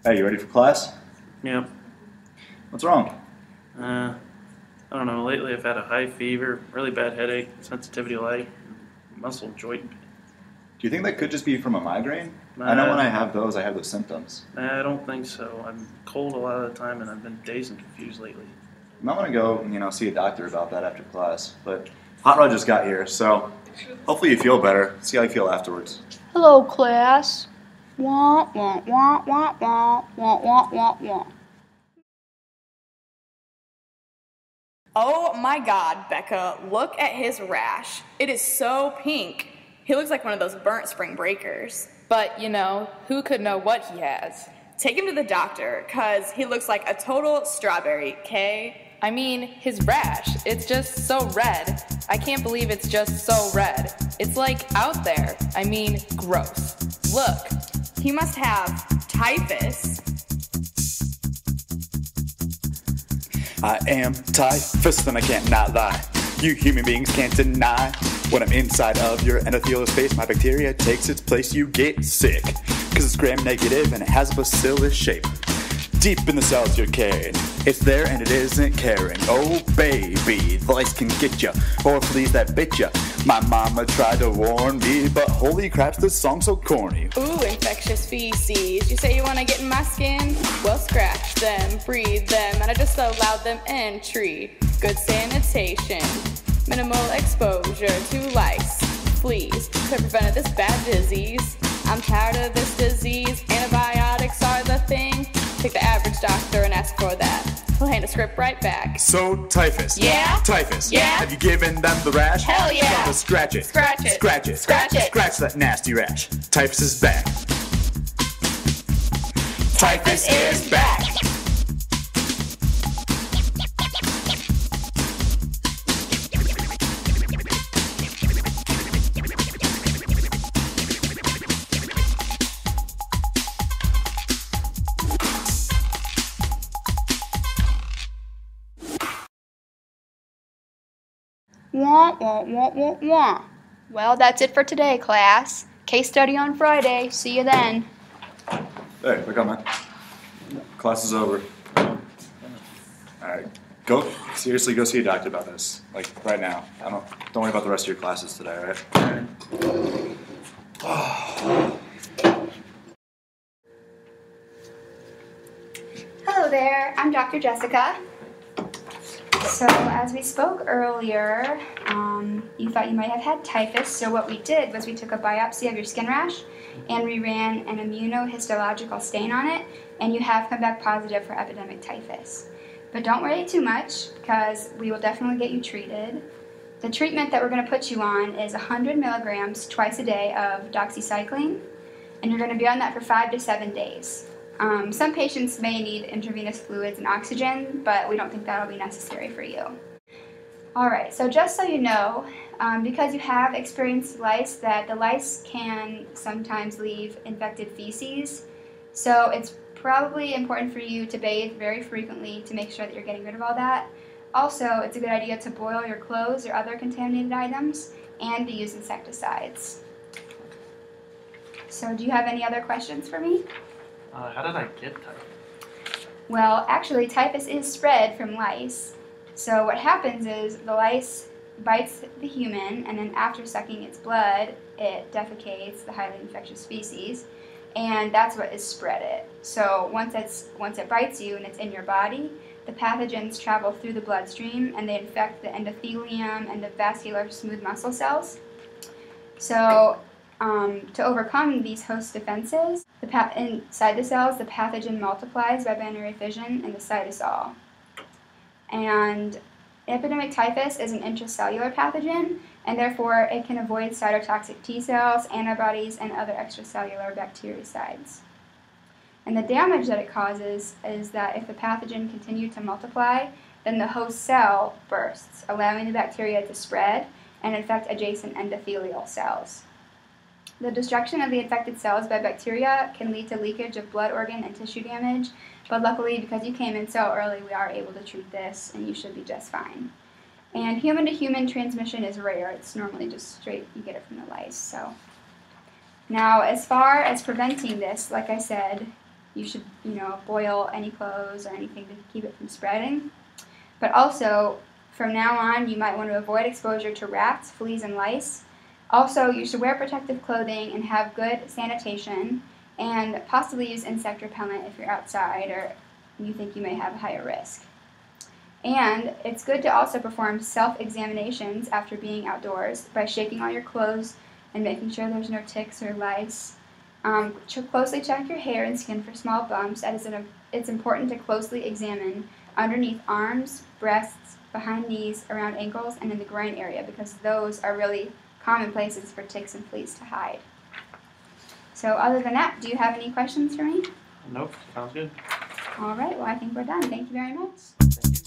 Hey, you ready for class? Yep. What's wrong? I don't know. Lately I've had a high fever, really bad headache, sensitivity to light, muscle joint. Do you think that could just be from a migraine? I know when I have those symptoms. I don't think so. I'm cold a lot of the time and I've been dazed and confused lately. You might want to go, see a doctor about that after class. But Hot Rod just got here, so hopefully you feel better. See how you feel afterwards. Hello, class. Wah, wah, wah, wah, wah, wah, wah, wah, wah. Oh my God, Becca, look at his rash. It is so pink. He looks like one of those burnt spring breakers. But, who could know what he has? Take him to the doctor, cause he looks like a total strawberry, okay? I mean, his rash, it's just so red. I can't believe it's just so red. It's like out there. I mean, gross. Look. He must have typhus. I am Typhus, and I can't not lie. You human beings can't deny. When I'm inside of your endothelial space, my bacteria takes its place, you get sick. Cause it's gram-negative and it has a bacillus shape. Deep in the cells you're carrying, it's there and it isn't caring. Oh baby, the lice can get ya, or fleas that bit ya. My mama tried to warn me, but holy crap, this song's so corny. Ooh, infectious feces. You say you wanna get in my skin? Well, scratch them, breathe them, and I just allowed them entry. Good sanitation, minimal exposure to lice, fleas, could have prevented this bad disease. I'm tired of this disease, antibiotics are the thing. Take the average doctor and ask for that. He'll hand a script right back. So, Typhus. Yeah? Typhus. Yeah? Have you given them the rash? Hell yeah. Gotta scratch it. Scratch it. Scratch it. Scratch it. Scratch that nasty rash. Typhus is back. Typhus is back. Wah, wah, wah, wah, wah. Well, that's it for today, class. Case study on Friday. See you then. Hey, look up, man. Class is over. Alright, seriously go see a doctor about this. Like, right now. Don't worry about the rest of your classes today, alright? Hello there, I'm Dr. Jessica. So as we spoke earlier, you thought you might have had typhus, so what we did was we took a biopsy of your skin rash and we ran an immunohistological stain on it, and you have come back positive for epidemic typhus. But don't worry too much, because we will definitely get you treated. The treatment that we're going to put you on is 100 milligrams twice a day of doxycycline, and you're going to be on that for 5 to 7 days. Some patients may need intravenous fluids and oxygen, but we don't think that'll be necessary for you. Alright, so just so you know, because you have experienced lice, that the lice can sometimes leave infected feces, so it's probably important for you to bathe very frequently to make sure that you're getting rid of all that. Also, it's a good idea to boil your clothes or other contaminated items and to use insecticides. So do you have any other questions for me? How did I get typhus? Well, actually, typhus is spread from lice. So what happens is the lice bites the human, and then after sucking its blood, it defecates the highly infectious species, and that's what is spread it. So once it bites you and it's in your body, the pathogens travel through the bloodstream and they infect the endothelium and the vascular smooth muscle cells. So to overcome these host defenses, inside the cells, the pathogen multiplies by binary fission in the cytosol. And epidemic typhus is an intracellular pathogen, and therefore it can avoid cytotoxic T cells, antibodies, and other extracellular bactericides. And the damage that it causes is that if the pathogen continued to multiply, then the host cell bursts, allowing the bacteria to spread and infect adjacent endothelial cells. The destruction of the infected cells by bacteria can lead to leakage of blood organ and tissue damage, But luckily, because you came in so early, we are able to treat this, and you should be just fine. And human-to-human transmission is rare. It's normally just straight, you get it from the lice. So now, as far as preventing this, like I said, you should, boil any clothes or anything to keep it from spreading. But also, from now on, you might want to avoid exposure to rats, fleas, and lice. Also, you should wear protective clothing and have good sanitation, and possibly use insect repellent if you're outside or you think you may have a higher risk. And it's good to also perform self-examinations after being outdoors by shaking all your clothes and making sure there's no ticks or lice. Closely check your hair and skin for small bumps. It's important to closely examine underneath arms, breasts, behind knees, around ankles, and in the groin area, because those are really common places for ticks and fleas to hide. So other than that, do you have any questions for me? Nope, sounds good. All right, well, I think we're done. Thank you very much. Thank you.